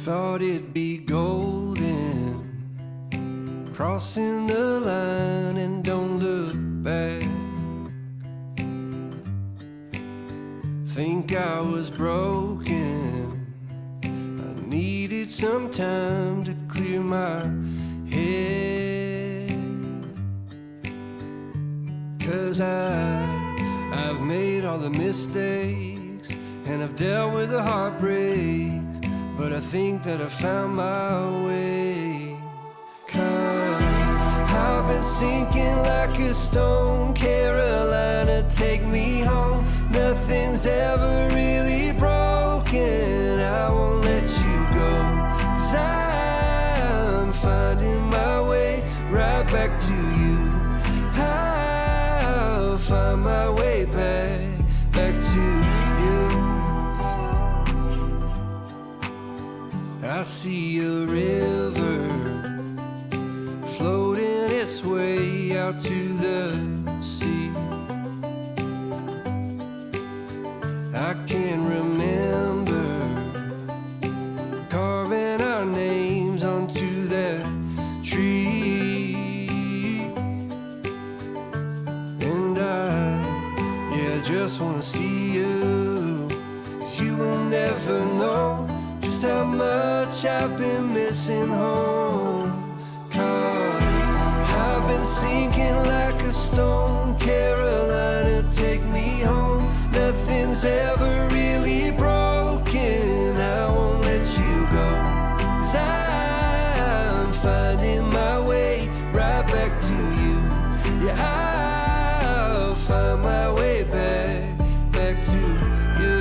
Thought it'd be golden, crossing the line and don't look back. Think I was broken, I needed some time to clear my head. 'Cause I've made all the mistakes and I've dealt with the heartbreaks, but I think that I found my way. 'Cause I've been sinking like a stone, Carolina, take me home. Nothing's ever really broken, I won't let you go. 'Cause I'm finding my way right back to you. I'll find my way back to you. I see a river floating its way out to the sea. I can remember carving our names onto that tree. And I just wanna see you, 'cause you will never know just how much I've been missing home. 'Cause I've been sinking like a stone, Carolina, take me home. Nothing's ever really broken, I won't let you go. 'Cause I'm finding my way right back to you. Yeah, I'll find my way back to you.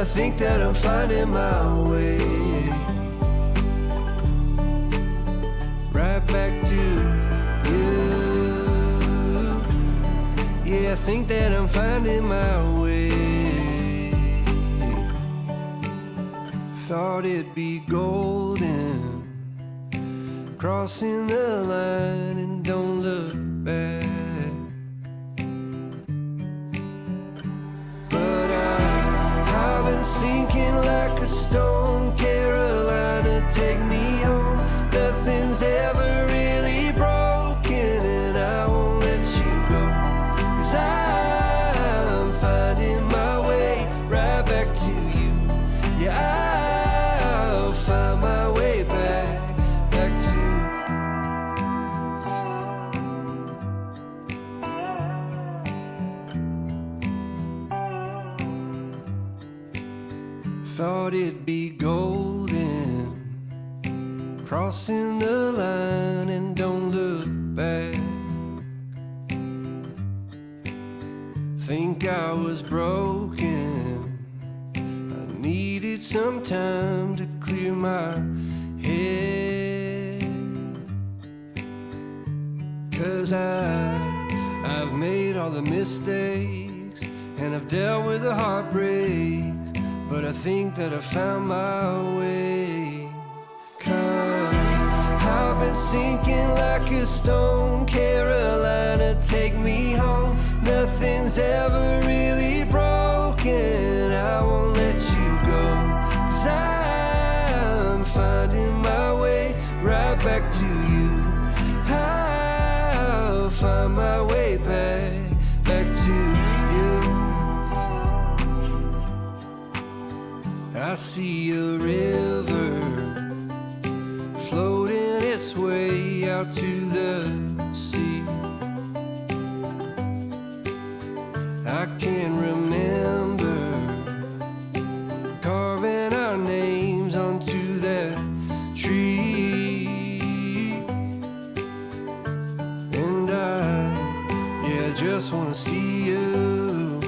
I think that I'm finding my way right back to you. Yeah, I think that I'm finding my way. Thought it'd be golden, crossing the line and don't look back. But I've been sinking like a stone, Carolina, take me home. Nothing's ever really broken, and I won't let you go. 'Cause I'm finding my way right back to you. Yeah, I'll find my way back to you. Thought it'd be golden, crossing the line and don't look back. Think I was broken, I needed some time to clear my head. 'Cause I've made all the mistakes and I've dealt with the heartbreaks, but I think that I found my way. 'Cause I've been sinking like a stone, Carolina, take me home. Nothing's ever really broken, I won't let you go. 'Cause I'm finding my way right back to you. I'll find my way back to you. I see a river floating its way out to the sea. I can remember carving our names onto that tree. And I just wanna see you,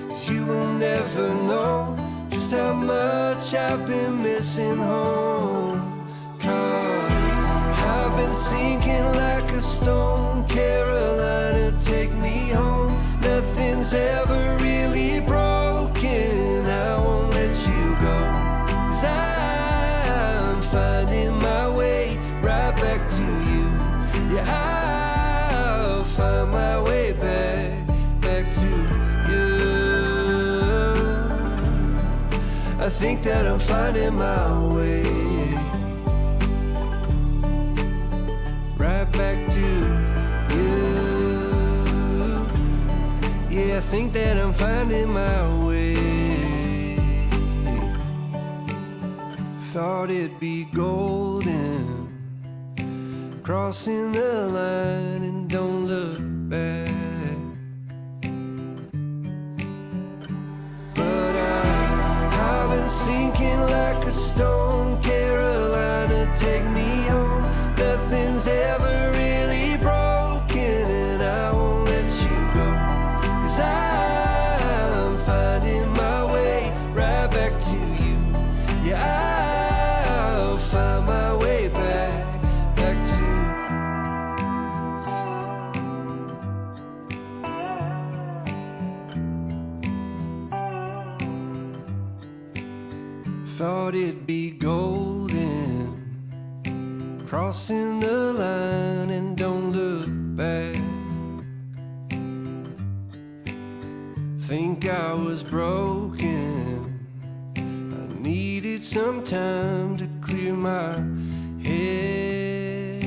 'cause you will never know just how much I've been missing home. 'Cause I've been sinking like a stone, Carolina, take me home. Nothing's ever really broken, I won't let you go. 'Cause I'm finding my way right back to you. Yeah, I'll find my way back to you. I think that I'm finding my way right back to you. Yeah, I think that I'm finding my way. Thought it'd be golden, crossing the line and don't look back. But I've been sinking like a stone. Carolina, take me home. Nothing's ever really broken, and I won't let you go. 'Cause I'm finding my way right back to you. Yeah, I'll find my way back to. Thought it'd be golden, crossing the line and don't look back. Think I was broken, I needed some time to clear my head.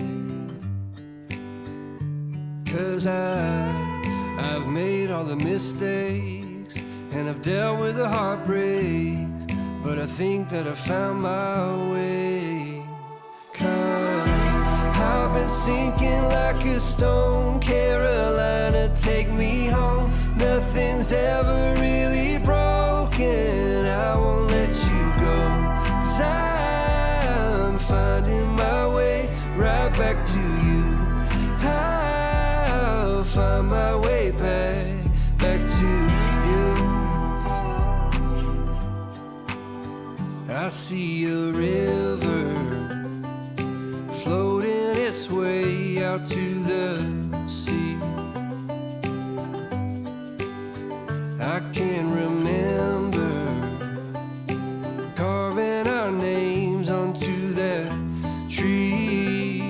'Cause I've made all the mistakes and I've dealt with the heartbreaks, but I think that I found my way. 'Cause I've been sinking like a stone. Carolina, take me home. Nothing's ever really broken, I won't let you go. 'Cause I'm finding my way right back to you. I'll find my way back to you. I see a river floating its way out to the sea. I can remember carving our names onto that tree.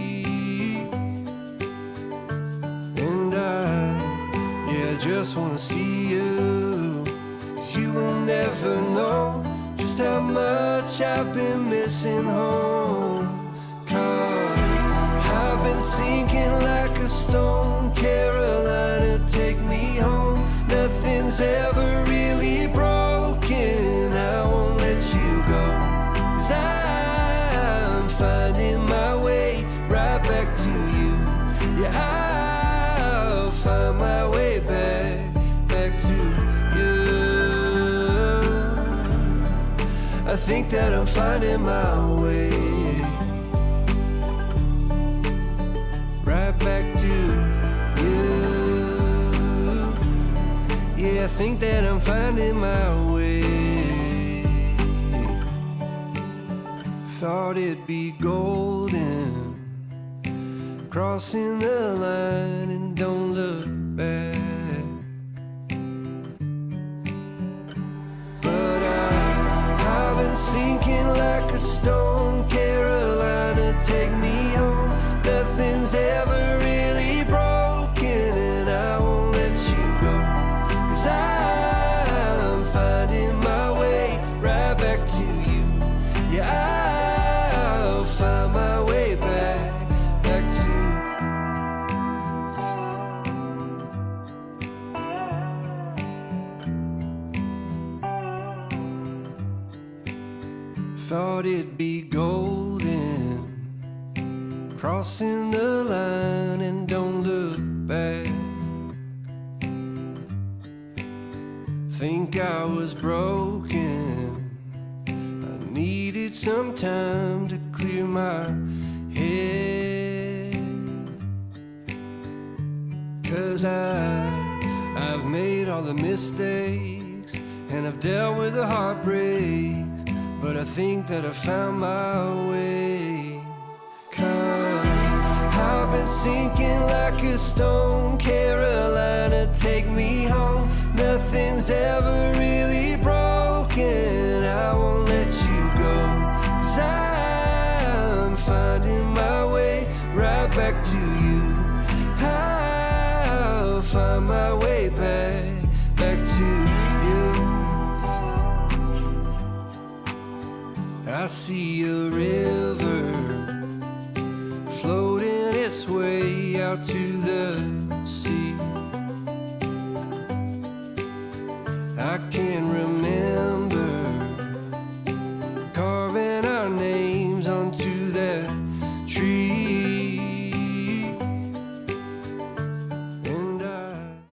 And I just wanna see you, 'cause you will never know just how much I've been missing home. 'Cause I've been sinking like a stone. Carolina, take me home. Nothing's ever really broken, I won't let you go. 'Cause I'm finding my way right back to you. Yeah, I'll find my way back to you. I think that I'm finding my way right back to you. Yeah, I think that I'm finding my way. Thought it'd be golden, crossing the line and don't look back. But I've been sinking like a stone. Carolina, take me home. Nothing's ever really broken, and I won't let you go. 'Cause I'm finding my way right back to you. Yeah, I'll find my way back to. Thought it'd be golden, crossing the line and don't look back. Think I was broken, I needed some time to clear my head. 'Cause I've made all the mistakes and I've dealt with the heartbreaks, but I think that I found my way. 'Cause I've been sinking like a stone. Carolina, take me home. Nothing's ever really broken, I won't let you go. 'Cause I'm finding my way right back to you. I'll find my way back to you. I see a river floating its way out to the sea. I can't